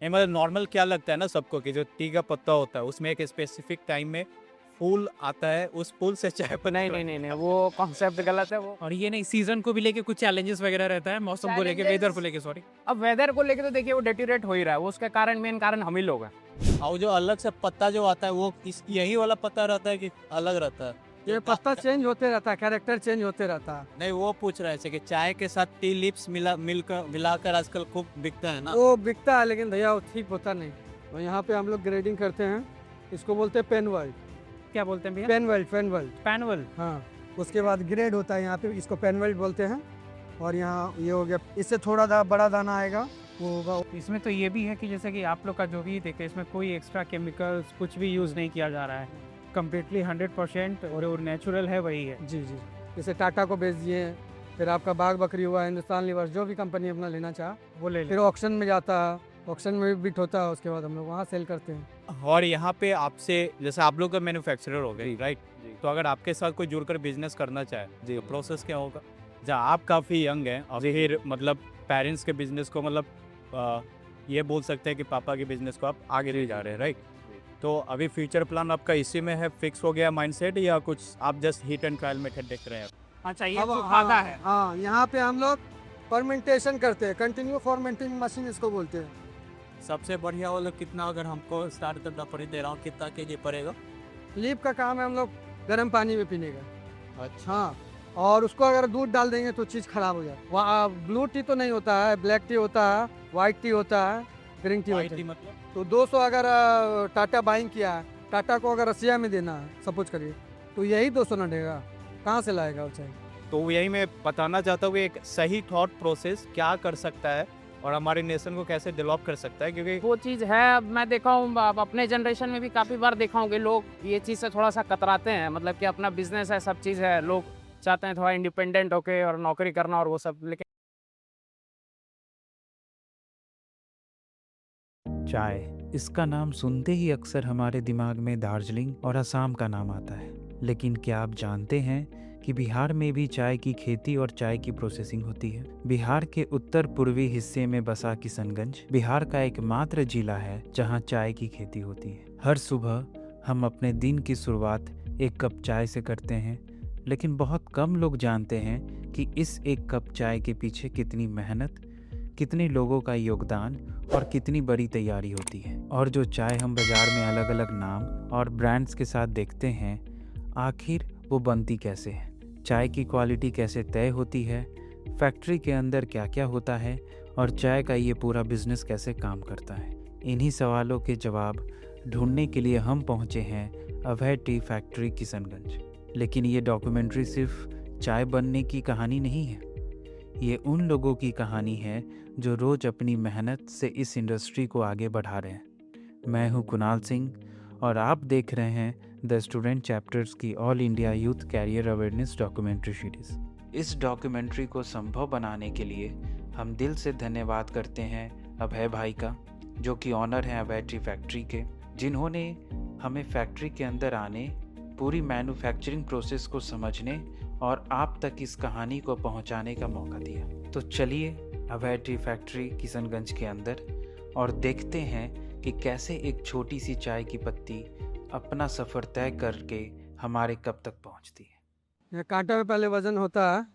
ये मतलब नॉर्मल क्या लगता है ना सबको कि जो टी का पत्ता होता है उसमें एक स्पेसिफिक टाइम में फूल आता है, उस फूल से चाय पत्ती नहीं नहीं नहीं नहीं, वो कॉन्सेप्ट गलत है वो। और ये नहीं, सीजन को भी लेके कुछ चैलेंजेस वगैरह रहता है, मौसम को लेके, वेदर को लेके, सॉरी। अब वेदर को लेके तो देखिए वो डेटीरेट हो ही रहा है, वो उसका कारण मेन कारण हम ही लोग हैं। और जो अलग से पत्ता जो आता है वो यही वाला पत्ता रहता है कि अलग रहता है? ये पत्ता चेंज होते रहता है, कैरेक्टर चेंज होते रहता है। नहीं, वो पूछ रहे थे कि चाय के साथ टी लिप्स मिलाकर आजकल खूब बिकता है ना। वो बिकता है लेकिन भैया वो ठीक होता नहीं। और यहाँ पे हम लोग ग्रेडिंग करते हैं, इसको बोलते हैं पेन वर्ल्ड। क्या बोलते हैं भैया? Pen world, pen world. Panvel. हाँ, उसके बाद ग्रेड होता है यहाँ पे, इसको पेन वर्ल्ड बोलते हैं। और यहाँ ये हो गया, इससे थोड़ा बड़ा दाना आएगा वो होगा। इसमें तो ये भी है कि जैसे कि आप लोग का जो भी देखे, इसमें कोई एक्स्ट्रा केमिकल्स कुछ भी यूज़ नहीं किया जा रहा है, कम्प्लीटली 100% और नेचुरल है, वही है। जी जी, जैसे टाटा को बेच दिए, फिर आपका बाग बकरी हुआ, हिंदुस्तान लीवर, जो भी कंपनी अपना लेना चाह, वो ले फिर लो। ऑक्शन में जाता है, ऑक्शन में भी बिट होता है, उसके बाद हम लोग वहाँ सेल करते हैं। और यहाँ पे आपसे जैसे आप लोग का मैन्युफैक्चरर हो गए, राइट? तो अगर आपके साथ कोई जुड़कर बिजनेस करना चाहे तो प्रोसेस क्या होगा? जहाँ आप काफ़ी यंग हैं और फिर मतलब पेरेंट्स के बिजनेस को मतलब ये बोल सकते हैं कि पापा के बिजनेस को आप आगे ले जा रहे हैं, राइट? तो अभी फ्यूचर प्लान आपका इसी में है, फिक्स हो गया माइंडसेट, या कुछ आप जस्ट हिट एंड ट्रायल में देख रहे हैं? अच्छा, ये अब जो खादा है, हाँ, यहाँ पे हम लोग फर्मेंटेशन करते हैं, कंटिन्यू फर्मेंटिंग मशीन इसको बोलते हैं। सबसे बढ़िया वाला कितना, अगर हमको स्टार्ट करना पड़े, दे रहा हूँ, कितना केजी पड़ेगा? लीप का काम है हम लोग गर्म पानी में पीने का। अच्छा। हाँ, और उसको अगर दूध डाल देंगे तो चीज़ खराब हो जाए। वहाँ ब्लू टी तो नहीं होता है, ब्लैक टी होता है, वाइट टी होता है, ग्रीन टी होता है। मतलब तो 200 अगर टाटा बाइंग किया है, टाटा को अगर रसिया में देना है सपोज करिए, तो यही 200 ना देगा, कहाँ से लाएगा वो चाहिए? तो यही मैं बताना चाहता हूँ कि एक सही थॉट प्रोसेस क्या कर सकता है और हमारे नेशन को कैसे डेवलप कर सकता है, क्योंकि वो चीज़ है, अब मैं देखा हूँ अब अपने जनरेशन में भी काफ़ी बार देखा हूँ कि लोग ये चीज़ से थोड़ा सा कतराते हैं, मतलब कि अपना बिजनेस है, सब चीज़ है, लोग चाहते हैं थोड़ा इंडिपेंडेंट होके और नौकरी करना और वो सब, लेकिन चाय, इसका नाम सुनते ही अक्सर हमारे दिमाग में दार्जिलिंग और असम का नाम आता है। लेकिन क्या आप जानते हैं कि बिहार में भी चाय की खेती और चाय की प्रोसेसिंग होती है? बिहार के उत्तर पूर्वी हिस्से में बसा किशनगंज बिहार का एकमात्र जिला है जहां चाय की खेती होती है। हर सुबह हम अपने दिन की शुरुआत एक कप चाय से करते हैं, लेकिन बहुत कम लोग जानते हैं कि इस एक कप चाय के पीछे कितनी मेहनत, कितने लोगों का योगदान और कितनी बड़ी तैयारी होती है। और जो चाय हम बाज़ार में अलग अलग नाम और ब्रांड्स के साथ देखते हैं, आखिर वो बनती कैसे है? चाय की क्वालिटी कैसे तय होती है? फैक्ट्री के अंदर क्या क्या होता है? और चाय का ये पूरा बिजनेस कैसे काम करता है? इन्हीं सवालों के जवाब ढूंढने के लिए हम पहुंचे हैं अभय टी फैक्ट्री किशनगंज। लेकिन ये डॉक्यूमेंट्री सिर्फ चाय बनने की कहानी नहीं है, ये उन लोगों की कहानी है जो रोज़ अपनी मेहनत से इस इंडस्ट्री को आगे बढ़ा रहे हैं। मैं हूं कुणाल सिंह और आप देख रहे हैं द स्टूडेंट चैप्टर्स की all India youth career awareness documentary series. इस डॉक्यूमेंट्री को संभव बनाने के लिए हम दिल से धन्यवाद करते हैं अभय भाई का, जो कि ऑनर हैं अभय टी फैक्ट्री के, जिन्होंने हमें फैक्ट्री के अंदर आने, पूरी मैन्युफैक्चरिंग प्रोसेस को समझने और आप तक इस कहानी को पहुंचाने का मौका दिया। तो चलिए अभय टी फैक्ट्री किशनगंज के अंदर और देखते हैं कि कैसे एक छोटी सी चाय की पत्ती अपना सफ़र तय करके हमारे कब तक पहुंचती है। यहाँ कांटा में पहले वजन होता है,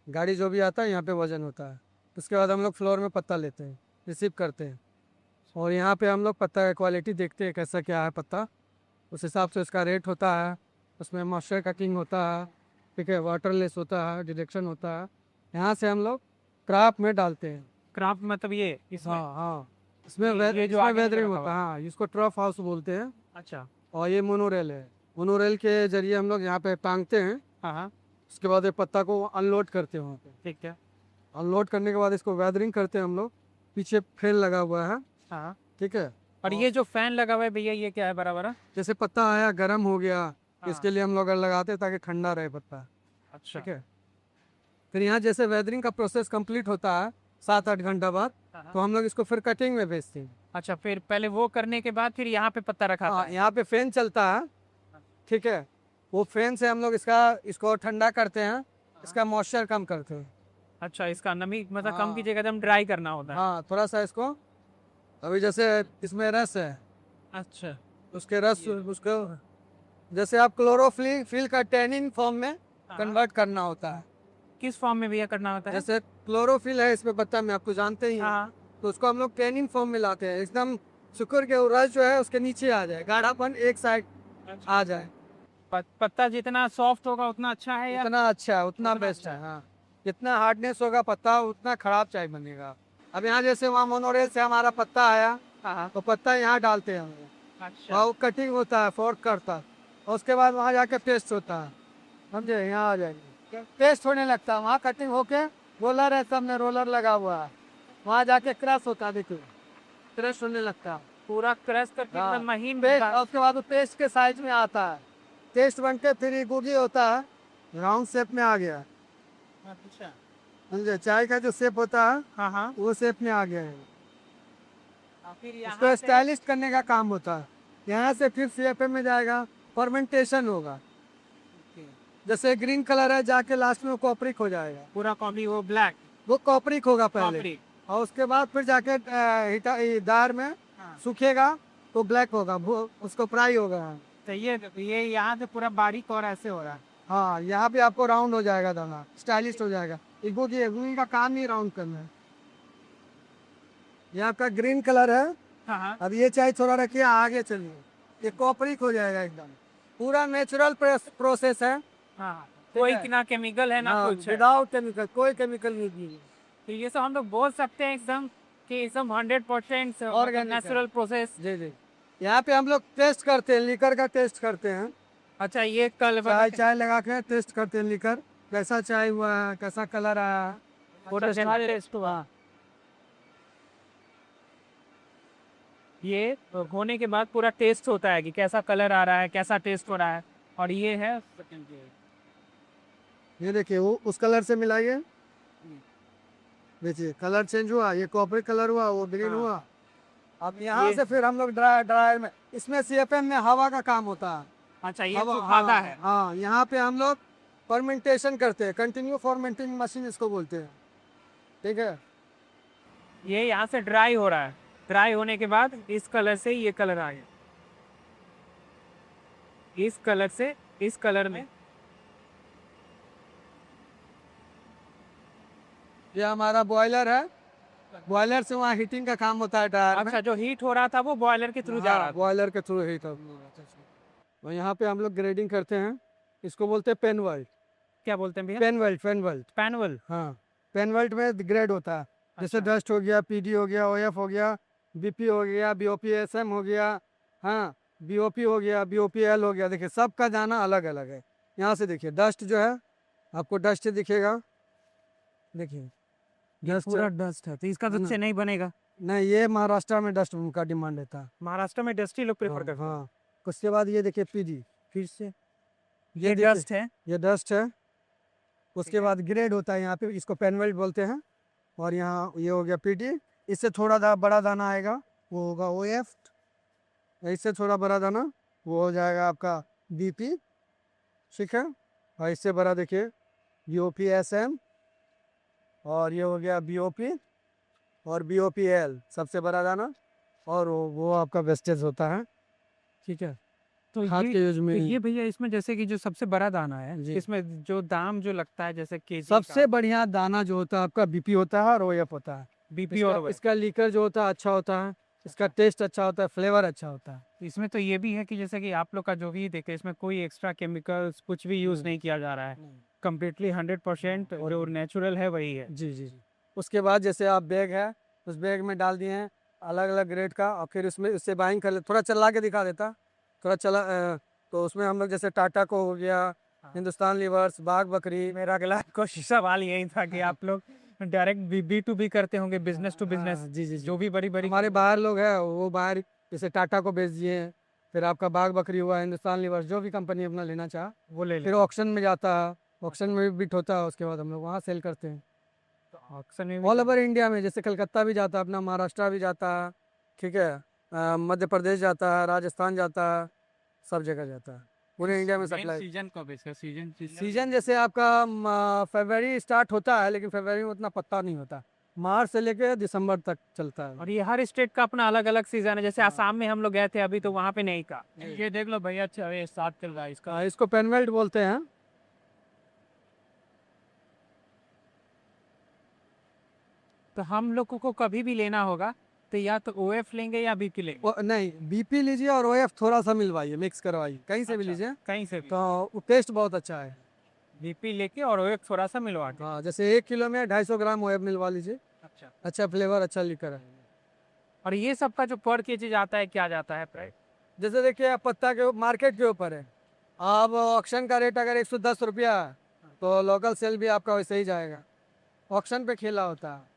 गाड़ी जो भी आता है यहाँ पे वजन होता है, उसके बाद हम लोग फ्लोर में पत्ता लेते हैं, रिसीव करते हैं, और यहाँ पे हम लोग पत्ता का क्वालिटी देखते हैं कैसा क्या है पत्ता, उस हिसाब से उसका रेट होता है, उसमें मॉइस्चर कटिंग होता है, ठीक है, वाटरलेस होता है, डिडक्शन होता है। यहाँ से हम लोग क्राफ्ट में डालते हैं। क्राफ्ट मतलब ये इसमें? हाँ हाँ, इसमें ये जो आगे वेदरिंग रखा होता है, हुआ। हाँ, इसको ट्रफ हाउस बोलते हैं। अच्छा। और ये मोनोरेल है, मोनोरेल के जरिए हम लोग यहाँ पे टांगते हैं, हाँ हाँ, उसके बाद ये पत्ता को अनलोड करते हैं वहाँ पे। ठीक है। अनलोड करने के बाद इसको वेदरिंग करते हैं हम लोग, पीछे फैन लगा हुआ है, हाँ, ठीक है। और ये जो फैन लगा हुआ है भैया, ये क्या है बराबर? जैसे पत्ता आया गर्म हो गया, हाँ। इसके लिए हम लोग लगाते हैं ताकि ठंडा रहे पत्ता, अच्छा। ठीक है। फिर यहाँ जैसे वेदरिंग का प्रोसेस कंप्लीट होता है 7-8 घंटा बाद, हाँ। तो हम लोग इसको फिर कटिंग में भेजते हैं। अच्छा, फिर पहले वो करने के बाद फिर यहाँ पे पत्ता रखा हाँ, है। यहाँ पे फैन चलता है, ठीक है, वो फैन से हम लोग इसको ठंडा करते हैं, इसका मॉइस्चर कम करते हैं। अच्छा, इसका नमी मतलब कम हाँ। की जगह एकदम ड्राई करना होता है। हाँ, थोड़ा सा इसको अभी जैसे इसमें रस है, अच्छा उसके रस उसको जैसे आप क्लोरोफिल फिल का टैनिन फॉर्म में कन्वर्ट करना होता है। किस फॉर्म में भैया करना होता है? जैसे क्लोरोफिल है इसमें पत्ता में, आपको जानते ही हैं, हाँ तो उसको हम लोग टैनिन फॉर्म में लाते हैं, एकदम शुक्र के रस जो है उसके नीचे आ जाए, गाढ़ापन एक साइड आ जाए। पत्ता जितना सॉफ्ट होगा उतना अच्छा है या? उतना अच्छा है, उतना बेस्ट है। हाँ, जितना हार्डनेस होगा पत्ता उतना खराब चाय बनेगा। अब यहाँ जैसे वहाँ मोनोरेल से हमारा पत्ता आया, हाँ तो पत्ता यहाँ डालते हैं हम लोग। अच्छा वहाँ कटिंग होता है, फोर्क करता है, और उसके बाद वहाँ जाके पेस्ट होता है, समझे, यहाँ आ जाएंगे पेस्ट होने लगता है, वहाँ कटिंग होके रोलर है, सबने रोलर लगा हुआ है, वहाँ जाके क्रश होता है, देखिए क्रश होने लगता है पूरा क्रश करके हाँ, एकदम महीन पेस्ट, और उसके बाद वो पेस्ट के साइज में आता है, पेस्ट बन के फिर गुगी होता है, राउंड शेप में आ गया, अच्छा समझे, चाय का जो शेप होता है हाँ हाँ वो शेप में आ गया है। फिर उसको यहाँ से स्टाइलिश करने का काम होता है। यहाँ से फिर सीएफए में जाएगा, फर्मेंटेशन होगा, जैसे ग्रीन कलर है जाके लास्ट में वो कॉपरिक हो जाएगा, पूरा कॉफी वो ब्लैक वो कॉपरिक होगा पहले, कॉफी और उसके बाद फिर जाके दार में सूखेगा तो ब्लैक होगा, उसको फ्राई होगा। तो ये यहाँ से पूरा बारीक और ऐसे हो रहा है। हाँ, यहाँ पे आपको राउंड हो जाएगा दाना, स्टाइलिश हो जाएगा। इगुगी का काम ही राउंड करना है। ये आपका ग्रीन कलर है, हाँ हाँ अब ये चाय थोड़ा रखिए, आगे चलिए, ये कॉपरिक हो जाएगा एकदम, पूरा नेचुरल प्रोसेस है, हाँ कोई है? ना केमिकल है ना कुछ है। विदाउट केमिकल, कोई केमिकल नहीं दी है। तो ये सब हम लोग बोल सकते हैं एकदम कि एकदम 100% Organic है। Natural process. जी जी, यहाँ पे हम लोग टेस्ट करते हैं, लीकर का टेस्ट करते हैं, अच्छा ये कल चाय लगा के टेस्ट करते हैं लीकर, कैसा चाय हुआ है, कैसा कलर आया है, पूरा टेस्ट हुआ। हाँ। ये होने के बाद पूरा टेस्ट होता है कि कैसा कलर आ रहा है, कैसा टेस्ट हो रहा है। और ये है ये देखिए, वो उस कलर से मिलाइए, देखिए कलर चेंज हुआ, ये कॉपर कलर हुआ, वो ग्रीन हाँ। हुआ। अब यहाँ ये- से फिर हम लोग ड्रायर में, इसमें सीएफएम में हवा का काम होता है, अच्छा ये हवा, सुखाता है। हाँ, यहाँ पे हम लोग फर्मेंटेशन करते हैं, कंटिन्यू फर्मेंटिंग मशीन इसको बोलते हैं, ठीक है। ये यहाँ से ड्राई हो रहा है, ड्राई होने के बाद इस कलर से ये कलर आ गया, इस कलर से इस कलर में। ये हमारा बॉयलर है, बॉयलर से वहाँ हीटिंग का काम होता है ड्रायर में। अच्छा जो हीट हो रहा था वो बॉयलर के थ्रू जा रहा था। बॉयलर के थ्रू हीट और यहाँ पे हम लोग ग्रेडिंग करते हैं, इसको बोलते हैं पेन वेल्ट। क्या बोलते हैं भैया? पेन वेल्ट पैनवल। हाँ, पेन वेल्ट में ग्रेड होता है, जैसे अच्छा। डस्ट हो गया, पीडी हो गया, ओएफ हो गया, बीपी हो गया, बीओपीएसएम हो गया, हाँ, बीओपी हो गया, बीओपीएल हो गया, देखिए सबका जाना अलग अलग है। यहाँ से देखिए डस्ट जो है, आपको डस्ट दिखेगा, देखिए डस्ट पूरा डस्ट है तो इसका तो है ना? नहीं बनेगा। नहीं, ये महाराष्ट्र में डस्ट का डिमांड रहता है। महाराष्ट्र में डस्टी लोग प्रेफर हाँ, करते हैं। हाँ। उसके बाद ये देखिए पीडी, फिर से ये देखिए, डस्ट है। ये डस्ट है। उसके बाद ग्रेड होता है यहाँ पे, इसको पेनवेल्ट बोलते हैं, और यहाँ ये हो गया पीडी, इससे थोड़ा बड़ा दाना आएगा, वो होगा ओएफ, इससे थोड़ा बड़ा दाना वो हो जाएगा आपका बीपी, ठीक है, और इससे बड़ा देखिए बीओपीएसएम, और ये हो गया बीओपी और बीओपीएल, सबसे बड़ा दाना, और वो आपका वेस्टेज होता है, ठीक है, तो खाद के यूज में। ये भैया इसमें जैसे कि जो सबसे बड़ा दाना है जी। इसमें जो दाम जो लगता है जैसे केजी सबसे बढ़िया दाना जो होता है आपका बीपी होता है और ओएफ होता है। बीपी इसका, और इसका लीकर जो होता है अच्छा होता है, इसका टेस्ट अच्छा होता है, फ्लेवर अच्छा होता है। इसमें तो ये भी है कि जैसे कि आप लोग का जो भी देखे इसमें कोई एक्स्ट्रा केमिकल्स कुछ भी यूज नहीं किया जा रहा है, कम्प्लीटली 100% और नेचुरल है वही है। जी जी जी। उसके बाद जैसे आप बैग है, उस बैग में डाल दिए हैं अलग अलग ग्रेड का, और फिर उसमें उससे बाइंग कर ले, थोड़ा चला के दिखा देता, थोड़ा चला तो उसमें हम लोग जैसे टाटा को हो गया, हिंदुस्तान लीवर्स, बाघ बकरी। मेरा अगला क्वेश्चन सवाल यही था कि आप लोग डायरेक्ट बी टू बी करते होंगे, बिजनेस टू बिजनेस, हाँ, जी जी जी। जो भी बड़ी बड़ी हमारे बाहर लोग हैं वो बाहर जैसे टाटा को बेच दिए, फिर आपका बाघ बकरी हुआ, हिंदुस्तान लीवर्स, जो भी कंपनी अपना लेना चाह, वो ले फिर ले ऑक्शन में जाता है, ऑक्शन में भी बिट होता है, उसके बाद हम लोग वहाँ सेल करते हैं ऑक्शन में ऑल ओवर इंडिया में, जैसे कलकत्ता भी जाता है अपना, महाराष्ट्र भी जाता है, ठीक है, मध्य प्रदेश जाता है, राजस्थान जाता है, सब जगह जाता है, पूरे इंडिया में सप्लाई। सीजन कब है इसका? सीजन सीजन जैसे आपका फरवरी स्टार्ट होता है, लेकिन फरवरी में उतना पत्ता नहीं होता, मार्च से लेके दिसंबर तक चलता है। और ये हर स्टेट का अपना अलग अलग सीजन है, जैसे आसाम में हम लोग गए थे अभी तो वहाँ पे नहीं का। ये देख लो भैया, अच्छा ये स्टार्ट चल रहा है इसका। हाँ, इसको पेनवेल्ट बोलते हैं। तो हम लोगों को कभी भी लेना होगा तो या तो ओएफ लेंगे या बीपी लेंगे। नहीं, बीपी लीजिए और ओएफ थोड़ा सा मिलवाइए, मिक्स करवाइए, कहीं से भी अच्छा, लीजिए, कहीं से भी तो टेस्ट बहुत अच्छा है। बीपी लेके और ओएफ थोड़ा सा मिलवा के। हाँ, जैसे 1 किलो में 250 ग्राम ओएफ मिलवा लीजिए। अच्छा, अच्छा फ्लेवर, अच्छा लिकर है। और ये सब का जो पर केजी जाता है क्या जाता है प्राइस? जैसे देखिए, आप पत्ता के मार्केट के ऊपर है। आप ऑक्शन का रेट अगर 110 रुपया है तो लोकल सेल भी आपका वैसे ही जाएगा। ऑक्शन पे खेला होता है।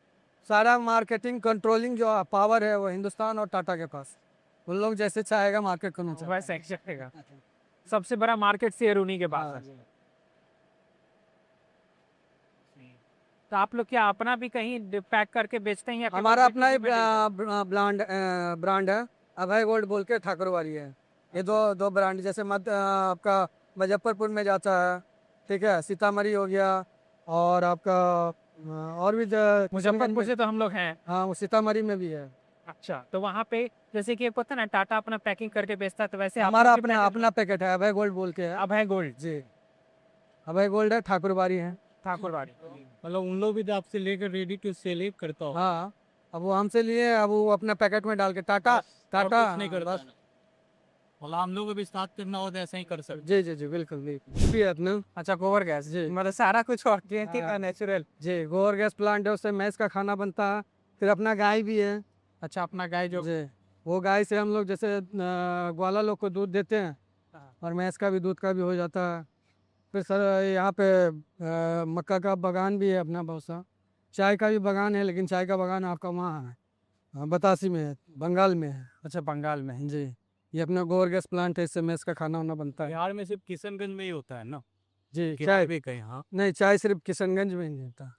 सारा मार्केटिंग कंट्रोलिंग जो पावर है वो हिंदुस्तान और टाटा के पास। उन लोग जैसे चाहेगा मार्केट करना चाहिए। वैसे चलेगा। सबसे बड़ा मार्केट शेयर उन्हीं के पास है। तो आप लोग क्या अपना भी कहीं पैक करके बेचते हैं या फिर हमारा अपना ही marketing में देते हैं? ब्रांड है, अभय गोल्ड बोल के, ठाकुरवाड़ी है। ये दो ब्रांड, जैसे आपका मुजफ्फरपुर में जाता है, ठीक है, सीतामढ़ी हो गया, और आपका और भी मुजफ्फरपुर से तो हम लोग हैं। हाँ, वो सीतामढ़ी में भी है। अच्छा, तो वहाँ पे जैसे कि पता ना टाटा अपना पैकिंग करके बेचता है, तो वैसे आप हमारा लोग भी अपना पैकेट- अपना पैकेट है, अभय गोल्ड बोल के है। अब है गोल्ड जी, अभय गोल्ड है, ठाकुरवाड़ी है। ठाकुरवाड़ी। मतलब उन लोग भी तो आपसे लेकर रेडी टू सेल ही करता हो। हाँ, अब वो हमसे लिए, अब वो अपना पैकेट में डाल के टाटा और टाटा कुछ नहीं करता बस। है ना। मतलब हम लोग को भी स्टार्ट करना हो तो ऐसा ही कर सकते। जी जी जी, बिल्कुल बिल्कुल भी है अपना। अच्छा, गोबर गैस जी। मतलब सारा कुछ ऑर्गेनिक हाँ। और नेचुरल। जी, गोबर गैस प्लांट है, उससे मैस का खाना बनता है। फिर अपना गाय भी है। अच्छा, अपना गाय जो जी, वो गाय से हम लोग जैसे ग्वाला लोग को दूध देते हैं, हाँ। और भैंस का भी दूध का भी हो जाता है। फिर सर यहाँ पे मक्का का बागान भी है अपना बहुत सा। चाय का भी बागान है, लेकिन चाय का बागान आपका वहाँ है, बतासी में है, बंगाल में है। अच्छा, बंगाल में है। जी, ये अपना गोबर गैस प्लांट है, इससे मैस का खाना वाना बनता है। बिहार में सिर्फ किशनगंज में ही होता है ना, जी, कि चाय और भी कहीं। हाँ, नहीं, चाय सिर्फ किशनगंज में ही नहीं होता।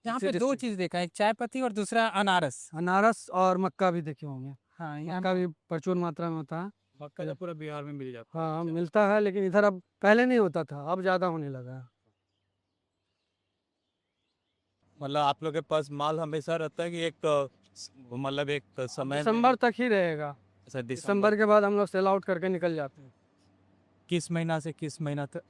यहाँ पे सिर्फ दो चीज देखा, एक चाय पत्ती और दूसरा अनारस। अनारस और मक्का भी देखे होंगे। हाँ, यहाँ मक्का भी प्रचुर मात्रा में होता है। मक्का तो पूरा बिहार में मिल जाता है। हाँ, मिलता है, लेकिन इधर अब पहले नहीं होता था, अब ज़्यादा होने लगा है। मतलब आप लोग के पास माल हमेशा रहता है कि एक मतलब एक समय में- दिसंबर तक ही रहेगा। अच्छा, दिसंबर के बाद हम लोग सेल आउट करके निकल जाते हैं। किस महीना से किस महीना तक?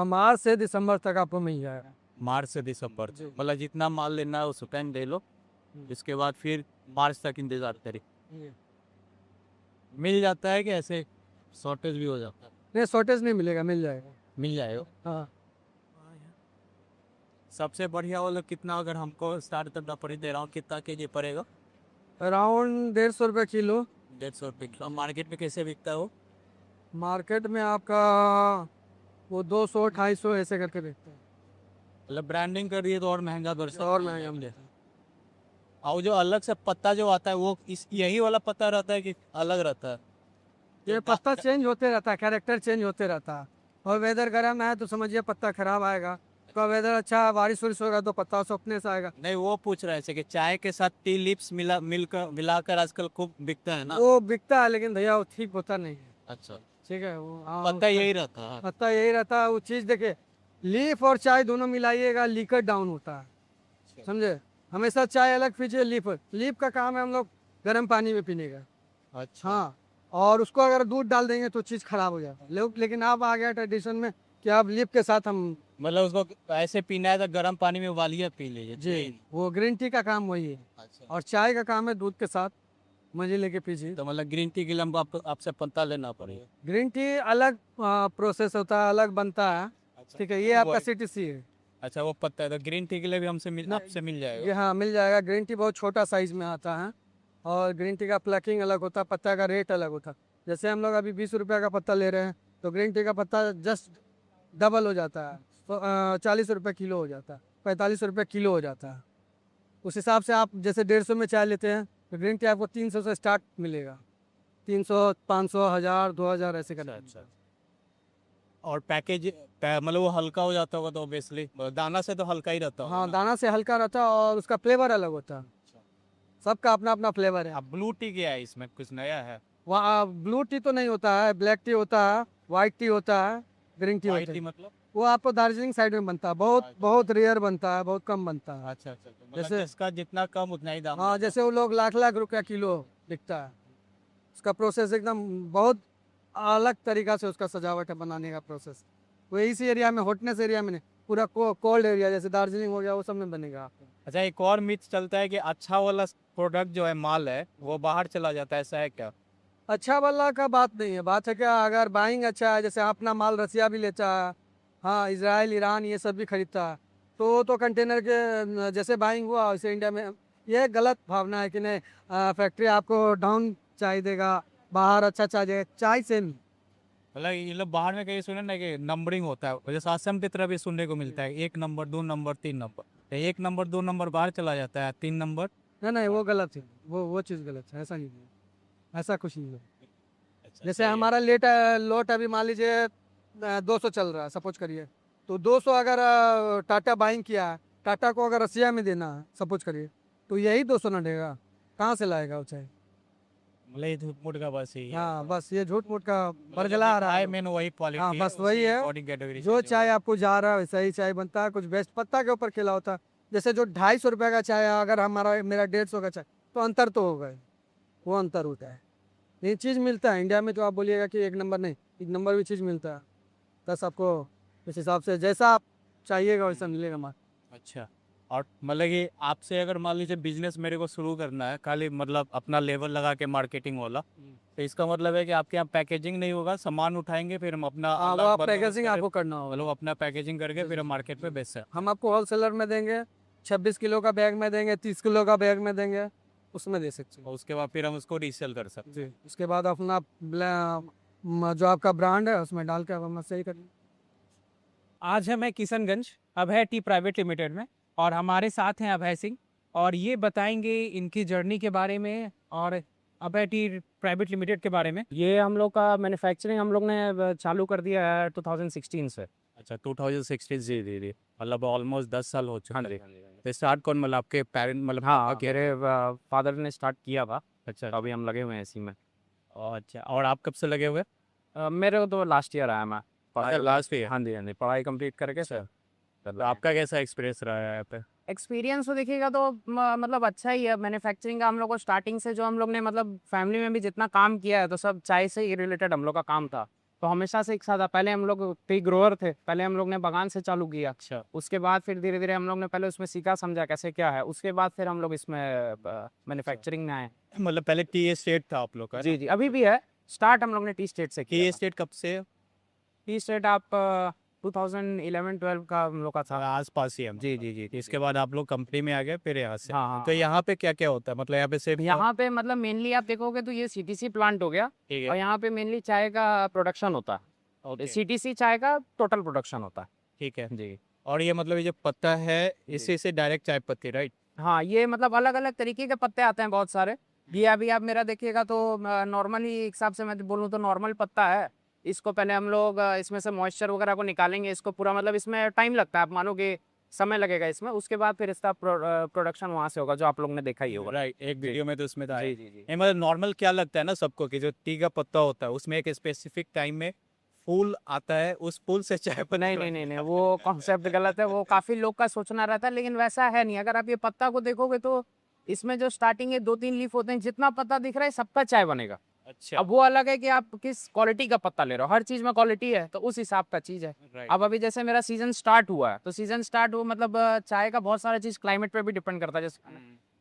मार्च से दिसंबर तक आपको मिल जाएगा। मार्च से दिसंबर जी। मतलब जितना माल लेना है उस टाइम ले लो, इसके बाद फिर मार्च तक इंतजार करें। मिल जाता है कि ऐसे शॉर्टेज भी हो जाता है? नहीं, शॉर्टेज नहीं मिलेगा, मिल जाएगा। मिल जाएगा। हाँ, सबसे बढ़िया वाला कितना, अगर हमको स्टार्ट करना पड़े दे रहा हूँ, कितना केजी पड़ेगा? अराउंड 150 रुपये किलो। 150 रुपये किलो। मार्केट में कैसे बिकता है वो? मार्केट में आपका वो 200 250 ऐसे करके देखते हैं। मतलब ब्रांडिंग कर दिए तो और महंगा वर्ष और महंगा मिलेगा। और जो अलग से पत्ता जो आता है वो इस यही वाला पत्ता रहता है कि अलग रहता है? ये पत्ता चेंज होते रहता है, कैरेक्टर चेंज होते रहता है। और वेदर गर्म है तो समझिए पत्ता खराब आएगा, तो वेदर अच्छा है, बारिश वारिश होगा तो पत्ता सपने से आएगा। नहीं, वो पूछ रहे थे कि चाय के साथ टी लिप्स मिलाकर आजकल खूब बिकता है ना। वो बिकता है, लेकिन भैया वो ठीक होता नहीं है। अच्छा, ठीक है, वो पत्ता यही रहता है। पत्ता यही रहता है। वो चीज़ देखे, लीफ और चाय दोनों मिलाइएगा, लीकर डाउन होता है, समझे। हमेशा चाय अलग पीजिए, लीफ लीफ का काम है हम लोग गर्म पानी में पीने का। अच्छा, हाँ, और उसको अगर दूध डाल देंगे तो चीज़ खराब हो जाता है। लेकिन अब आ गया ट्रेडिशन में कि आप लीफ के साथ हम मतलब उसको ऐसे पीना है तो गर्म पानी में उबालिए पी लीजिए। जी, वो ग्रीन टी का काम वही है, अच्छा, और चाय का काम है दूध के साथ मजे लेके पीजिए। तो मतलब ग्रीन टी के लिए हमको आपसे पत्ता लेना पड़ेगा। ग्रीन टी अलग प्रोसेस होता है, अलग बनता है। ठीक है, ये आपका CTC है। अच्छा, वो पत्ता है तो ग्रीन टी के लिए भी आपसे मिल ये जाएगा। हाँ, मिल जाएगा। ग्रीन टी बहुत छोटा साइज में आता है, और ग्रीन टी का प्लकिंग अलग होता है, पत्ता का रेट अलग होता है। जैसे हम लोग अभी 20 रुपये का पत्ता ले रहे हैं, तो ग्रीन टी का पत्ता जस्ट डबल हो जाता है, तो 40 रुपये किलो हो जाता है, 45 रुपये किलो हो जाता है। उस हिसाब से आप जैसे 150 में चाय लेते हैं तो ग्रीन टी आपको 300 से स्टार्ट मिलेगा। 300, 500, 1000, 2000 ऐसे करके। अच्छा, और पैकेज मतलब वो हल्का हो जाता होगा तो ऑब्वियसली दाना से तो हल्का ही रहता होगा हाँ, ना? दाना से हल्का रहता है, और उसका फ्लेवर अलग होता है। सबका अपना अपना फ्लेवर है। अब ब्लू टी क्या है, इसमें कुछ नया है? वहाँ ब्लू टी तो नहीं होता है, ब्लैक टी होता है, वाइट टी होता है, ग्रीन टी White होता tea है। मतलब वो आपको दार्जिलिंग साइड में बनता है, बहुत रेयर बनता है, बहुत कम बनता है। अच्छा अच्छा मतलब जैसे- जिसका जितना कम उतना ही दाम हाँ, रहता है। जैसे वो लोग लाख लाख रुपया किलो बिकता है। उसका प्रोसेस एकदम बहुत अलग तरीका से उसका सजावट है बनाने का प्रोसेस। वो इसी एरिया में, हॉटनेस एरिया में नहीं, पूरा कोल्ड एरिया जैसे दार्जिलिंग हो गया वो सब में बनेगा आपको। अच्छा एक और मिथ चलता है कि अच्छा वाला प्रोडक्ट जो है माल है वो बाहर चला जाता है, ऐसा है क्या? अच्छा वाला का बात नहीं है, बात है क्या, अगर बाइंग अच्छा है, जैसे अपना माल रसिया भी लेता है, हाँ इसराइल ईरान ये सब भी खरीदता है, तो वो तो कंटेनर के जैसे बाइंग हुआ वैसे इंडिया में। ये गलत भावना है कि नहीं, फैक्ट्री आपको डाउन चाय देगा, बाहर अच्छा चाय देगा, चाय से नहीं। मतलब ये लोग बाहर में कहीं सुने ना कि नंबरिंग होता है, जैसे असम की तरफ भी सुनने को मिलता है 1 number 2 number 3 number, 1 number 2 number बाहर चला जाता है, 3 नंबर नहीं नहीं, वो गलत है, वो चीज़ गलत है, ऐसा नहीं है, ऐसा कुछ नहीं है। जैसे हमारा लोट अभी मान लीजिए 200 चल रहा है, सपोज करिए, तो 200 अगर टाटा बाइंग किया है, टाटा को अगर रसिया में देना है सपोज करिए, तो यही 200 ना देगा, कहाँ से लाएगा वो चाय? मतलब ये झूठ मूठ का बस ही है। हाँ, बस ये झूठ मूठ का बरगला आ रहा है है। मेन वही क्वालिटी हाँ, है, बस वही उसी है। according category जो change होगा। चाय आपको जा रहा है वैसा ही चाय बनता है, कुछ बेस्ट पत्ता के ऊपर खिला होता है। जैसे जो 250 रुपये का चाय है, अगर हमारा मेरा 150 का चाय, तो अंतर तो होगा ही, वो अंतर होता है। ये चीज़ मिलता है इंडिया में, तो आप बोलिएगा कि 1 नंबर नहीं, 1 नंबर भी चीज़ मिलता है। बस आपको इस हिसाब से जैसा आप चाहिएगा वैसा मिलेगा माल। अच्छा, और मतलब कि आपसे अगर मान लीजिए बिजनेस मेरे को शुरू करना है, खाली मतलब अपना लेवल लगा के मार्केटिंग वाला, तो इसका मतलब है कि आपके यहाँ पैकेजिंग नहीं होगा, सामान उठाएंगे फिर हम अपना हाँ, वो अलग आप बंदोबस्त पैकेजिंग करें, आपको करना होगा। मतलब अपना पैकेजिंग करके फिर हम मार्केट में बेच सकते हम आपको होलसेलर में देंगे, 26 किलो का बैग में देंगे, 30 किलो का बैग में देंगे, उसमें दे सकते हैं हैं। और उसके बाद फिर हम उसको रीसेल कर सकते हैं। जी, उसके बाद अपना जो आपका ब्रांड है उसमें डाल के आप अपना सही करेंगे। आज है मैं किशनगंज अभय टी प्राइवेट लिमिटेड में, और हमारे साथ हैं अभय सिंह, और ये बताएंगे इनकी जर्नी के बारे में और अभय टी प्राइवेट लिमिटेड के बारे में। ये हम लोग का मैन्युफैक्चरिंग हम लोग ने चालू कर दिया है 2016 से। अच्छा 2016 जी जी जी, मतलब ऑलमोस्ट 10 साल हो चुके हाँ जी, हैं। तो स्टार्ट कौन मतलब आपके पेरेंट मतलब हाँ पापा मेरे फादर ने स्टार्ट किया था, अच्छा तो अभी हम लगे हुए हैं इसी में। अच्छा, और आप कब से लगे हुए? मेरे को तो लास्ट ईयर आया मैं अच्छा, last year? हाँ जी हाँ जी, पढ़ाई कंप्लीट करके सर। तो आपका कैसा एक्सपीरियंस रहा है यहाँ पे? एक्सपीरियंस तो देखिएगा तो मतलब अच्छा ही है। मैन्युफैक्चरिंग का हम लोग को स्टार्टिंग से जो हम लोग ने मतलब फैमिली में भी जितना काम किया है तो सब चाय से ही रिलेटेड हम लोग का काम था। तो हमेशा से एक साथ था। पहले हम लोग टी ग्रोअर थे, पहले हम लोग ने बागान से चालू किया। अच्छा, उसके बाद फिर धीरे धीरे हम लोग ने पहले उसमें सीखा समझा कैसे क्या है, उसके बाद फिर हम लोग इसमें मैन्युफैक्चरिंग में आए। मतलब पहले टी एस्टेट था आप लोग का? जी जी, अभी भी है। स्टार्ट हम लोग ने टी स्टेट से टी किया। एस्टेट कब से? टी स्टेट आप 2011-12 का हम लोग का था। आस पास ही हम। जी जी जी, इसके बाद आप लोग कंपनी में आ गए फिर यहाँ से। हाँ हाँ। तो यहाँ पे क्या क्या होता है, मतलब यहाँ पे सिर्फ यहाँ पे मतलब मेनली आप देखोगे तो ये सीटीसी प्लांट हो गया, ठीक और है, यहाँ पे मेनली चाय का प्रोडक्शन होता है। ओके, सीटीसी चाय का टोटल प्रोडक्शन होता है। ठीक है। जी और ये मतलब ये जो पत्ता है इसी से डायरेक्ट चाय पत्ती, राइट? हाँ, ये मतलब अलग अलग तरीके के पत्ते आते हैं बहुत सारे। ये अभी आप मेरा देखिएगा तो नॉर्मली हिसाब से मैं बोलूँ तो नॉर्मल पत्ता है। इसको पहले हम लोग इसमें से मॉइस्चर वगैरह को निकालेंगे, इसको पूरा मतलब इसमें टाइम लगता है, आप मानो कि समय लगेगा इसमें। उसके बाद फिर इसका प्रोडक्शन वहाँ से होगा जो आप लोग ने देखा ही होगा। राइट, एक वीडियो में तो उसमें था। जी जी जी। ये मतलब नॉर्मल क्या लगता है ना सबको कि जो टी का पत्ता होता है उसमें एक स्पेसिफिक टाइम में फूल आता है, उस फूल से चाय पत्ती नहीं नहीं नहीं नहीं, वो कॉन्सेप्ट गलत है। वो काफी लोग का सोचना रहता है, लेकिन वैसा है नहीं। अगर आप ये पत्ता को देखोगे तो इसमें जो स्टार्टिंग है 2-3 लीफ होते हैं, जितना पत्ता दिख रहा है सबका चाय बनेगा। अच्छा, अब वो अलग है कि आप किस क्वालिटी का पत्ता ले रहे हो। हर चीज में क्वालिटी है तो उस हिसाब का चीज है। राइट, अब अभी जैसे मेरा सीजन स्टार्ट हुआ है, तो सीजन स्टार्ट हुआ मतलब चाय का बहुत सारा चीज क्लाइमेट पे भी डिपेंड करता है, जैसे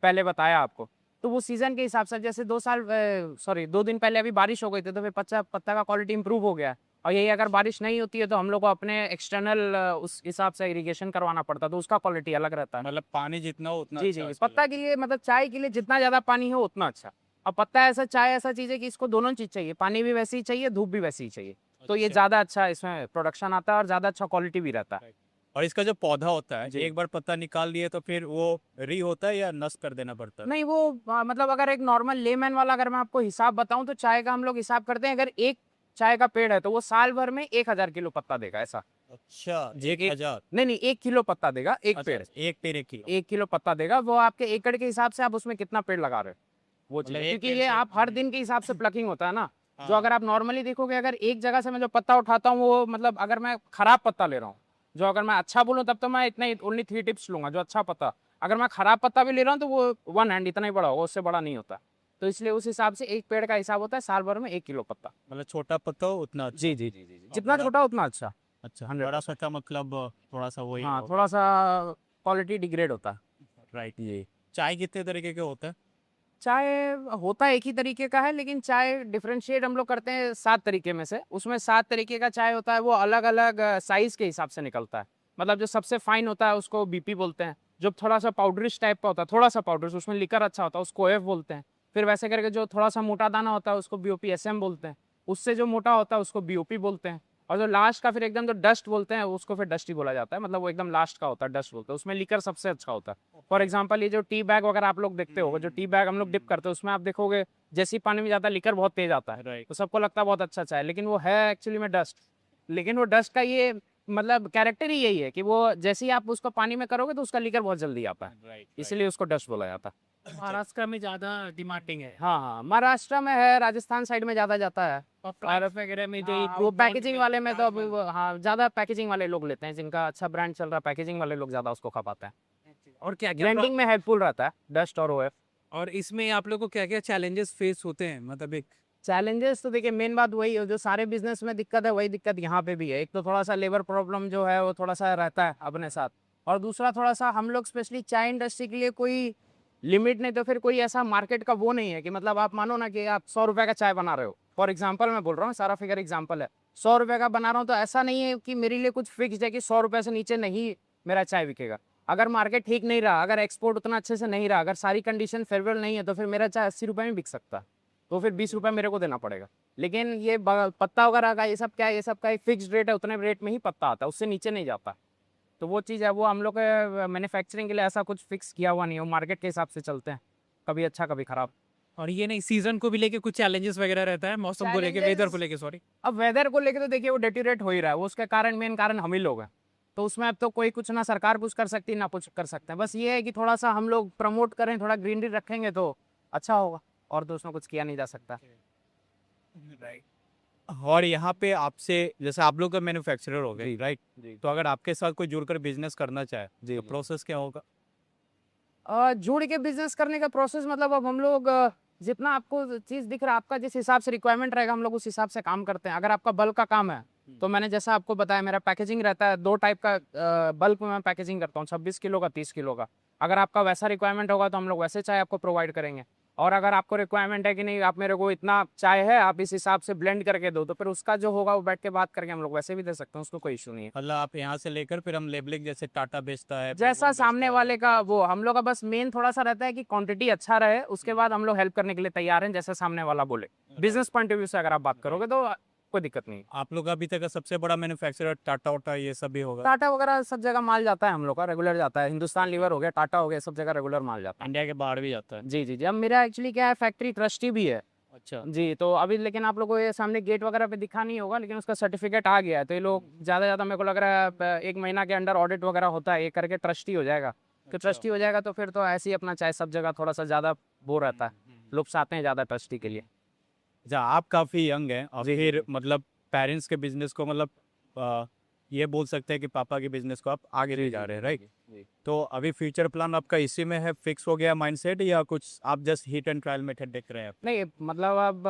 पहले बताया आपको। तो वो सीजन के हिसाब से, जैसे 2 दिन पहले अभी बारिश हो गई थी तो फिर पत्ता का क्वालिटी इंप्रूव हो गया। और यही अगर बारिश नहीं होती है तो हम लोग को अपने एक्सटर्नल उस हिसाब से इरिगेशन करवाना पड़ता है, तो उसका क्वालिटी अलग रहता है। मतलब पानी जितना हो उतना जी अच्छा जी, उसका पत्ता के लिए मतलब चाय के लिए जितना ज्यादा पानी हो उतना अच्छा। अब पत्ता ऐसा, चाय ऐसा चीज है कि इसको दोनों चीज चाहिए, पानी भी वैसे ही चाहिए, धूप भी वैसी ही चाहिए। तो ये अच्छा। ज्यादा अच्छा इसमें प्रोडक्शन आता है और ज्यादा अच्छा क्वालिटी भी रहता है। और इसका जो पौधा होता है जी। एक बार पत्ता निकाल लिए तो फिर वो री होता है या नष्ट कर देना पड़ता है? नहीं वो मतलब अगर एक नॉर्मल लेमैन वाला अगर मैं आपको हिसाब बताऊं तो चाय का हम लोग हिसाब करते हैं, अगर एक चाय का पेड़ है तो वो साल भर में 1000 किलो पत्ता देगा ऐसा। अच्छा, 1000? नहीं नहीं, 1 किलो पत्ता देगा एक पेड़। एक पेड़ 1 किलो? 1 किलो पत्ता देगा, वो आपके एकड़ के हिसाब से आप उसमें कितना पेड़ लगा रहे हो वो चीज़ मतलब है। एक क्योंकि पेड़ ये से- आप हर दिन के हिसाब से प्लकिंग होता है ना, जो अगर आप नॉर्मली देखोगे, अगर एक जगह से मैं जो पत्ता उठाता हूँ वो मतलब अगर मैं खराब पत्ता ले रहा हूँ, जो अगर मैं अच्छा बोलूँ तब तो मैं इतना ही ओनली 3 टिप्स लूंगा जो अच्छा पत्ता। अगर मैं खराब पत्ता भी ले रहा हूँ तो वो 1 हैंड इतना ही बड़ा होगा, उससे बड़ा नहीं होता। तो इसलिए उस हिसाब से एक पेड़ का हिसाब होता है साल भर में 1 किलो पत्ता। मतलब छोटा पत्ता हो उतना अच्छा। जी जी जी जी, जितना छोटा उतना अच्छा। अच्छा 100% बड़ा पत्ता मतलब थोड़ा सा वही हाँ, होगा। थोड़ा सा क्वालिटी डिग्रेड होता है। राइट। जी। चाय कितने तरीके के होते हैं? चाय होता एक ही तरीके का है, लेकिन चाय डिफरेंशिएट हम लोग करते हैं 7 तरीके में से। उसमें 7 तरीके का चाय होता है, वो अलग-अलग साइज़ के हिसाब से निकलता है। मतलब जो सबसे फाइन होता है उसको बीपी बोलते हैं। जो थोड़ा सा पाउडरिश टाइप का होता है, थोड़ा सा पाउडरिश, उसमें लिकर अच्छा होता है, उसको एफ बोलते हैं। फिर वैसे करके जो थोड़ा सा मोटा दाना होता है उसको बीओपी एसएम बोलते हैं। उससे जो मोटा होता है उसको बीओपी बोलते हैं। और जो लास्ट का फिर एकदम जो डस्ट बोलते हैं उसको फिर डस्ट ही बोला जाता है। मतलब वो एकदम लास्ट का होता है, डस्ट बोलते हैं। उसमें लिकर सबसे अच्छा होता है। फॉर एग्जाम्पल ये जो टी बैग वगैरह आप लोग देखते हो, जो टी बैग हम लोग डिप करते हैं उसमें आप देखोगे जैसे ही पानी में जाता है लिकर बहुत तेज आता है। राइट। तो सबको लगता है बहुत अच्छा चाय, लेकिन वो है एक्चुअली में डस्ट। लेकिन वो डस्ट का ये मतलब कैरेक्टर ही यही है कि वो जैसे ही आप उसको पानी में करोगे तो उसका लिकर बहुत जल्दी आता है, राइट। इसलिए उसको डस्ट बोला जाता है। महाराष्ट्र में ज़्यादा डिमांडिंग है हाँ हाँ, महाराष्ट्र में है, राजस्थान साइड में ज़्यादा जाता है। और फ्लाइट वगैरह में जो हाँ, वो पैकेजिंग वाले में तो अभी हाँ ज़्यादा पैकेजिंग वाले लोग लेते हैं, जिनका अच्छा ब्रांड चल रहा है पैकेजिंग वाले लोग ज़्यादा उसको खा पाते हैं। और क्या क्या ब्लेंडिंग में हेल्पफुल रहता है डस्ट और ओएफ। और इसमें आप लोग को क्या क्या चैलेंजेस फेस होते हैं, मतलब एक चैलेंजेस तो देखिए मेन बात वही है, जो सारे बिजनेस में दिक्कत है वही दिक्कत यहाँ पे भी है। एक तो थोड़ा सा लेबर प्रॉब्लम जो है वो थोड़ा सा रहता है अपने साथ, और दूसरा थोड़ा सा हम लोग स्पेशली चाय इंडस्ट्री के लिए कोई लिमिट नहीं, तो फिर कोई ऐसा मार्केट का वो नहीं है कि मतलब आप मानो ना कि आप 100 रुपये का चाय बना रहे हो। फॉर एग्जाम्पल मैं बोल रहा हूँ, सारा फिगर एग्जाम्पल है। 100 रुपये का बना रहा हूँ तो ऐसा नहीं है कि मेरे लिए कुछ फिक्स है कि 100 रुपये से नीचे नहीं मेरा चाय बिकेगा। अगर मार्केट ठीक नहीं रहा, अगर एक्सपोर्ट उतना अच्छे से नहीं रहा, अगर सारी कंडीशन फेवरेबल नहीं है, तो फिर मेरा चाय 80 रुपये में बिक सकता है, तो फिर 20 रुपये मेरे को देना पड़ेगा। लेकिन ये पत्ता वगैरह का ये सब क्या है, ये सब का एक फिक्स्ड रेट है, उतने रेट में ही पत्ता आता है, उससे नीचे नहीं जाता। तो वो चीज़ है, वो हम लोग के मैन्युफैक्चरिंग के लिए ऐसा कुछ फिक्स किया हुआ नहीं है, वो मार्केट के हिसाब से चलते हैं, कभी अच्छा कभी खराब। और ये नहीं सीजन को भी लेके कुछ चैलेंजेस वगैरह रहता है, मौसम को लेके, वेदर को लेके, सॉरी। अब वेदर को लेके तो देखिए वो डेटीरेट हो ही रहा है, वो उसके कारण मेन कारण हम ही लोग हैं। तो उसमें अब तो कोई कुछ ना सरकार कुछ कर सकती ना कुछ कर सकते हैं। बस ये है कि थोड़ा सा हम लोग प्रमोट करें, थोड़ा ग्रीनरी रखेंगे तो अच्छा होगा, और तो उसमें कुछ किया नहीं जा सकता। और यहाँ पे आपसे जैसे आप लोग का मैन्युफैक्चरर हो गए, राइट? जी तो अगर आपके साथ कोई जुड़कर बिजनेस करना चाहे जी तो प्रोसेस क्या होगा? जुड़ के बिजनेस करने का प्रोसेस मतलब अब हम लोग जितना आपको चीज़ दिख रहा है, आपका जिस हिसाब से रिक्वायरमेंट रहेगा हम लोग उस हिसाब से काम करते हैं। अगर आपका बल्क का काम है तो मैंने जैसा आपको बताया मेरा पैकेजिंग रहता है 2 टाइप का, बल्क में मैं पैकेजिंग करता हूँ 26 किलो का 30 किलो का। अगर आपका वैसा रिक्वायरमेंट होगा तो हम लोग वैसे चाय आपको प्रोवाइड करेंगे। और अगर आपको रिक्वायरमेंट है कि नहीं आप मेरे को इतना चाय है आप इस हिसाब से ब्लेंड करके दो, तो फिर उसका जो होगा वो बैठ के बात करके हम लोग वैसे भी दे सकते हैं, उसको कोई इशू नहीं है। मतलब आप यहाँ से लेकर फिर हम लेबलिंग जैसे टाटा बेचता है, जैसा Bourbon सामने बेचता है, वाले का वो हम लोग का बस मेन थोड़ा सा रहता है कि क्वांटिटी अच्छा रहे, उसके बाद हम लोग हेल्प करने के लिए तैयार हैं, जैसे सामने वाला बोले। बिजनेस पॉइंट ऑफ व्यू से अगर आप बात करोगे तो कोई दिक्कत नहीं। आप लोग का अभी तक का सबसे बड़ा मैन्युफैक्चरर टाटा वाटा ये सब भी होगा? टाटा वगैरह सब जगह माल जाता है हम लोग का, रेगुलर जाता है। हिंदुस्तान लीवर हो गया, टाटा हो गया, सब जगह रेगुलर माल जाता है। इंडिया के बाहर भी जाता है? जी जी जी। अब मेरा एक्चुअली क्या है, फैक्ट्री ट्रस्टी भी है अच्छा। जी। तो अभी लेकिन आप लोगों को ये सामने गेट वगैरह पे दिखा नहीं होगा, लेकिन उसका सर्टिफिकेट आ गया है। तो ये लोग ज़्यादा मेरे को लग रहा है 1 महीना के अंडर ऑडिट वगैरह होता है, ये करके ट्रस्टी हो जाएगा। तो ट्रस्टी हो जाएगा तो फिर तो ऐसे ही अपना चाहे सब जगह थोड़ा सा ज़्यादा वो रहता है, लोग आते हैं ज़्यादा ट्रस्टी के लिए। अच्छा, आप काफ़ी यंग हैं और फिर मतलब पेरेंट्स के बिजनेस को मतलब ये बोल सकते हैं कि पापा के बिजनेस को आप आगे ले जा रहे हैं, राइट? तो अभी फ्यूचर प्लान आपका इसी में है, फिक्स हो गया माइंडसेट, या कुछ आप just hit and trial method देख रहे हैं? नहीं मतलब अब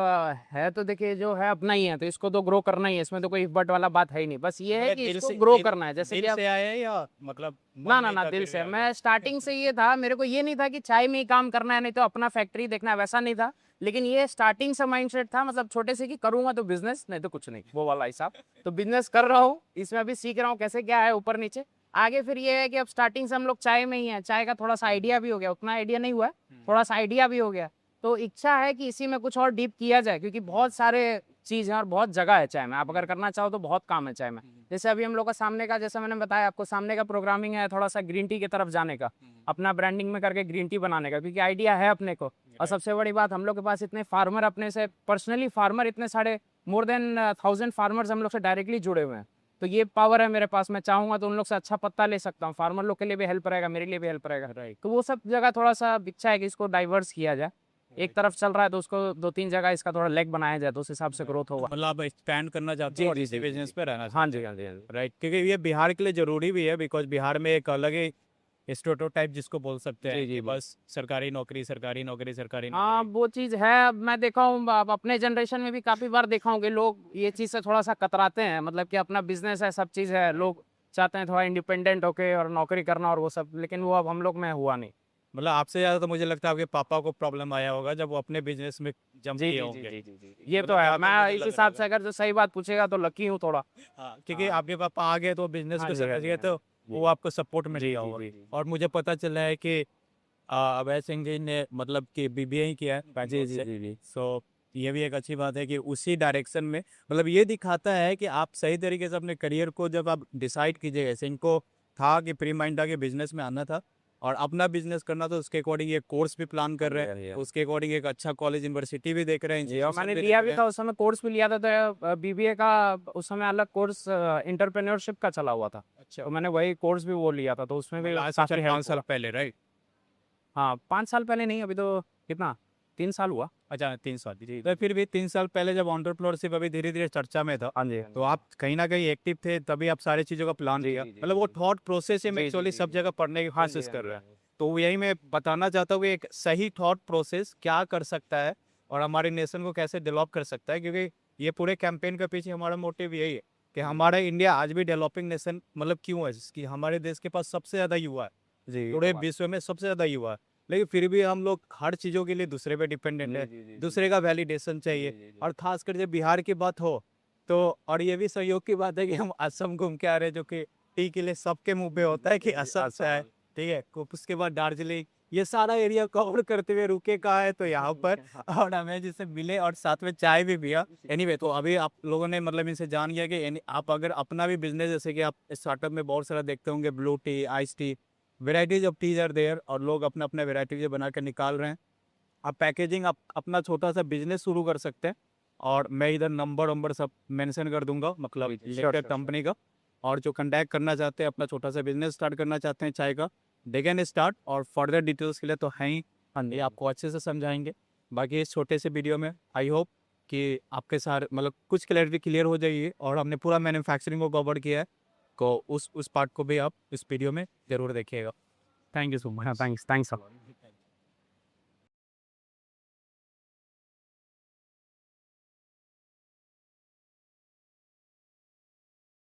है तो देखिए जो है अपना ही है, तो इसको तो ग्रो करना ही है, इसमें तो कोई इफ बट वाला बात है ही नहीं। बस ये है कि इसको ग्रो करना है। जैसे कि दिल आप से आया है या मतलब ना ना ना दिल से, मैं स्टार्टिंग से ये था, मेरे को ये नहीं था कि चाय में ही काम करना है नहीं तो अपना फैक्ट्री देखना है, वैसा नहीं था। लेकिन ये स्टार्टिंग से माइंडसेट था, मतलब छोटे से कि करूंगा तो बिजनेस, नहीं तो कुछ नहीं, वो वाला हिसाब। तो बिजनेस कर रहा हूँ, इसमें अभी सीख रहा हूँ कैसे क्या है ऊपर नीचे। आगे फिर ये है कि अब स्टार्टिंग से हम लोग चाय में ही है, चाय का थोड़ा सा आइडिया भी हो गया, उतना आइडिया नहीं हुआ है, थोड़ा सा आइडिया भी हो गया। तो इच्छा है कि इसी में कुछ और डीप किया जाए, क्योंकि बहुत सारे चीज़ हैं और बहुत जगह है चाय में। आप अगर करना चाहो तो बहुत काम है चाय में। जैसे अभी हम लोग का सामने का, जैसा मैंने बताया आपको, सामने का प्रोग्रामिंग है थोड़ा सा ग्रीन टी की तरफ जाने का, अपना ब्रांडिंग में करके ग्रीन टी बनाने का, क्योंकि आइडिया है अपने को। और सबसे बड़ी बात, हम लोग के पास इतने फार्मर, अपने से पर्सनली फार्मर इतने सारे मोर देन 1000 फार्मर्स हम लोग से डायरेक्टली जुड़े हुए हैं। तो ये पावर है मेरे पास, मैं चाहूँगा तो उन लोग से अच्छा पत्ता ले सकता हूँ। फार्मर लोग के लिए भी हेल्प रहेगा, मेरे लिए भी हेल्प रहेगा। तो वो सब जगह थोड़ा सा इच्छा है कि इसको डाइवर्स किया जाए। एक तरफ चल रहा है तो उसको 2-3 जगह इसका थोड़ा लेग बनाया जाए तो उस हिसाब से ग्रोथ होगा। मतलब आप एक्सपैंड करना चाहते जी, हो और जी, इसी जी, बिजनेस जी। पे रहना हाँ जी, हाँ जी, हाँ जी। राइट, क्योंकि ये बिहार के लिए जरूरी भी है, बिकॉज बिहार में एक अलग ही स्टेरियोटाइप जिसको बोल सकते हैं जी, जी, कि जी। बस सरकारी नौकरी सरकारी नौकरी सरकारी हाँ, नौकरी। वो चीज़ है। अब मैं देखा हूँ अब अपने जनरेशन में भी काफ़ी बार देखा हूँ कि लोग ये चीज़ से थोड़ा-सा कतराते हैं। मतलब कि अपना बिज़नेस है, सब चीज़ है, लोग चाहते हैं थोड़ा इंडिपेंडेंट होके और नौकरी करना और वो सब, लेकिन वो अब हम लोग में हुआ नहीं। मतलब आपसे ज्यादा तो मुझे लगता है आपके पापा को प्रॉब्लम आया होगा जब वो अपने बिजनेस में जंप जी, किए जी, जी, होंगे। जी, जी, जी। ये मतलब तो है। जहाँ तक मैं मुझे इस लग हिसाब रहा से अगर जो सही बात पूछेगा तो लकी हूँ थोड़ा। हाँ, क्योंकि हाँ। आपके पापा आ गए तो बिजनेस हाँ को जी, हाँ समझ जी, गए हाँ तो जी। वो आपको सपोर्ट में जी, दिया जी, होगा। जी, जी। और मुझे पता चला है कि अभय सिंह जी ने मतलब कि बीबीए ही किया है जी, बैंगलोर जी, से। जी, जी। सो ये भी एक अच्छी बात है कि उसी डायरेक्शन में मतलब ये दिखाता है कि आप सही तरीके से अपने करियर को जब आप डिसाइड कीजिएगा, जैसे इनको था कि प्री माइंड था कि बिजनेस में आना था और अपना बिजनेस करना, तो उसके अकॉर्डिंग ये कोर्स भी प्लान कर रहे हाँ जी, हैं, हाँ जी। उसके अकॉर्डिंग एक अच्छा कॉलेज यूनिवर्सिटी भी देख रहे हैं, जी, और institution मैंने भी लिया देख भी रहे हैं। था उस समय, कोर्स भी लिया था तो बीबीए का उस समय अलग कोर्स एंटरप्रेन्योरशिप का चला हुआ था। अच्छा, तो मैंने वही कोर्स भी वो लिया था तो उसमें भी मतलब आज से काफ़ी 4-5 हेल्प साल हुआ। पहले, राइट? हाँ, 5 साल पहले नहीं, अभी तो कितना 3 साल हुआ। अच्छा, 3 साल। जी, तो जी। फिर भी 3 साल पहले जब एंटरप्रेन्योरशिप अभी धीरे धीरे चर्चा में था, हाँ जी, हाँ जी। तो आप कहीं ना कहीं एक्टिव थे, तभी आप सारी चीज़ों का प्लान जी, किया। जी, जी, मतलब जी, वो जी। थॉट प्रोसेस ही हम जी, जी, एक्चुअली जी, सब जी। जगह पढ़ने की हाँ जी, कोशिश हाँ कर जी, रहे हाँ हैं। जी। तो यही मैं बताना चाहता हूँ कि एक सही थॉट प्रोसेस क्या कर सकता है और हमारे नेशन को कैसे डेवलप कर सकता है, क्योंकि ये पूरे कैंपेन के पीछे हमारा मोटिव यही है कि हमारा इंडिया आज भी डेवलपिंग नेशन मतलब क्यों है, कि हमारे देश के पास सबसे ज़्यादा युवा है, जी, ये पूरे तो बात विश्व में सबसे ज़्यादा युवा है, लेकिन फिर भी हम लोग हर चीज़ों के लिए दूसरे पे डिपेंडेंट जी, है, जी, जी, जी, दूसरे का वैलिडेशन जी, चाहिए। जी, जी। और खासकर जब बिहार की बात हो तो, और ये भी सहयोग की बात है कि हम असम घूम के आ रहे हैं, जो कि टी के लिए सबके मुंह पे होता है कि असम से है, ठीक है। उसके बाद दार्जिलिंग, ये सारा एरिया कवर करते हुए रुके कहाँ है, तो यहाँ पर। और हमें जिससे मिले और साथ में चाय भी पिया। एनीवे, तो अभी आप लोगों ने मतलब इनसे जान गया कि आप अगर अपना भी बिजनेस, जैसे कि आप स्टार्टअप में बहुत सारा देखते होंगे, blue tea, ice tea, varieties of teas are there, और लोग अपना अपना वेराइटीज बना के निकाल रहे हैं। आप पैकेजिंग, आप अपना छोटा सा बिजनेस शुरू कर सकते हैं, और मैं इधर नंबर वंबर सब मेंशन कर दूंगा, मतलब जी, जी, श्योर, लिमिटेड श्योर, कंपनी का। और जो कंडक्ट करना चाहते हैं, अपना छोटा सा बिजनेस स्टार्ट करना चाहते हैं चाय का, दे कैन स्टार्ट। और फर्दर डिटेल्स के लिए तो हैं ही, हाँ ये जी। आपको अच्छे से समझाएंगे। बाकी इस छोटे से वीडियो में आई होप कि आपके साथ मतलब कुछ क्लैरिटी क्लियर हो जाइए, और हमने पूरा मैन्युफैक्चरिंग को कवर किया है, तो उस पार्ट को भी आप इस वीडियो में ज़रूर देखिएगा। थैंक यू सो हाँ, much. Thanks, thanks a lot.